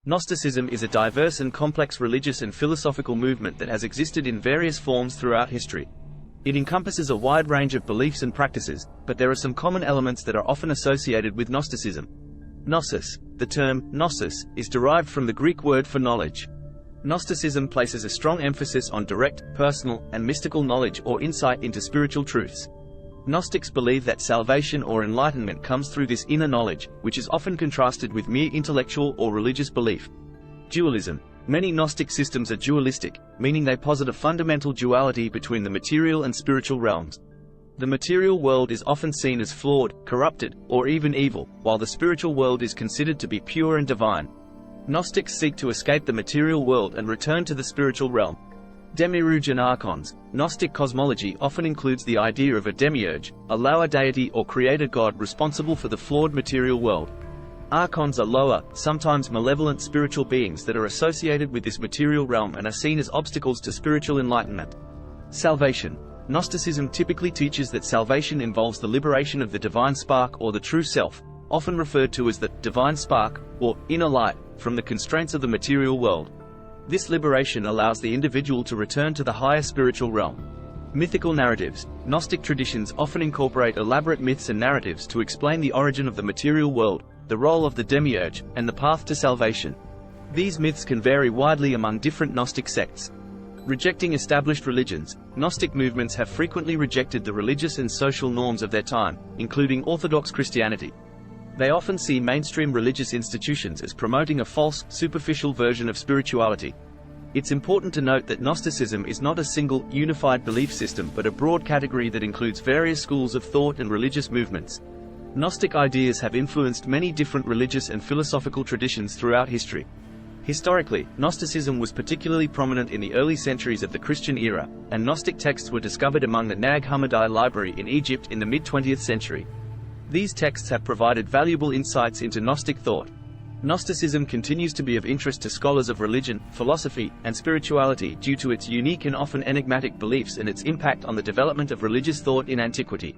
Gnosticism is a diverse and complex religious and philosophical movement that has existed in various forms throughout history. It encompasses a wide range of beliefs and practices, but there are some common elements that are often associated with Gnosticism. Gnosis. The term gnosis is derived from the Greek word for knowledge. Gnosticism places a strong emphasis on direct, personal, and mystical knowledge or insight into spiritual truths. Gnostics believe that salvation or enlightenment comes through this inner knowledge, which is often contrasted with mere intellectual or religious belief. Dualism. Many Gnostic systems are dualistic, meaning they posit a fundamental duality between the material and spiritual realms. The material world is often seen as flawed, corrupted, or even evil, while the spiritual world is considered to be pure and divine. Gnostics seek to escape the material world and return to the spiritual realm. Demiurge and archons. Gnostic cosmology often includes the idea of a demiurge, a lower deity or creator god responsible for the flawed material world. Archons are lower, sometimes malevolent spiritual beings that are associated with this material realm and are seen as obstacles to spiritual enlightenment. Salvation. Gnosticism typically teaches that salvation involves the liberation of the divine spark or the true self, often referred to as the divine spark, or inner light, from the constraints of the material world. This liberation allows the individual to return to the higher spiritual realm. Mythical narratives. Gnostic traditions often incorporate elaborate myths and narratives to explain the origin of the material world, the role of the demiurge, and the path to salvation. These myths can vary widely among different Gnostic sects. Rejecting established religions. Gnostic movements have frequently rejected the religious and social norms of their time, including Orthodox Christianity. They often see mainstream religious institutions as promoting a false, superficial version of spirituality. It's important to note that Gnosticism is not a single, unified belief system but a broad category that includes various schools of thought and religious movements. Gnostic ideas have influenced many different religious and philosophical traditions throughout history. Historically, Gnosticism was particularly prominent in the early centuries of the Christian era, and Gnostic texts were discovered among the Nag Hammadi library in Egypt in the mid-20th century. These texts have provided valuable insights into Gnostic thought. Gnosticism continues to be of interest to scholars of religion, philosophy, and spirituality due to its unique and often enigmatic beliefs and its impact on the development of religious thought in antiquity.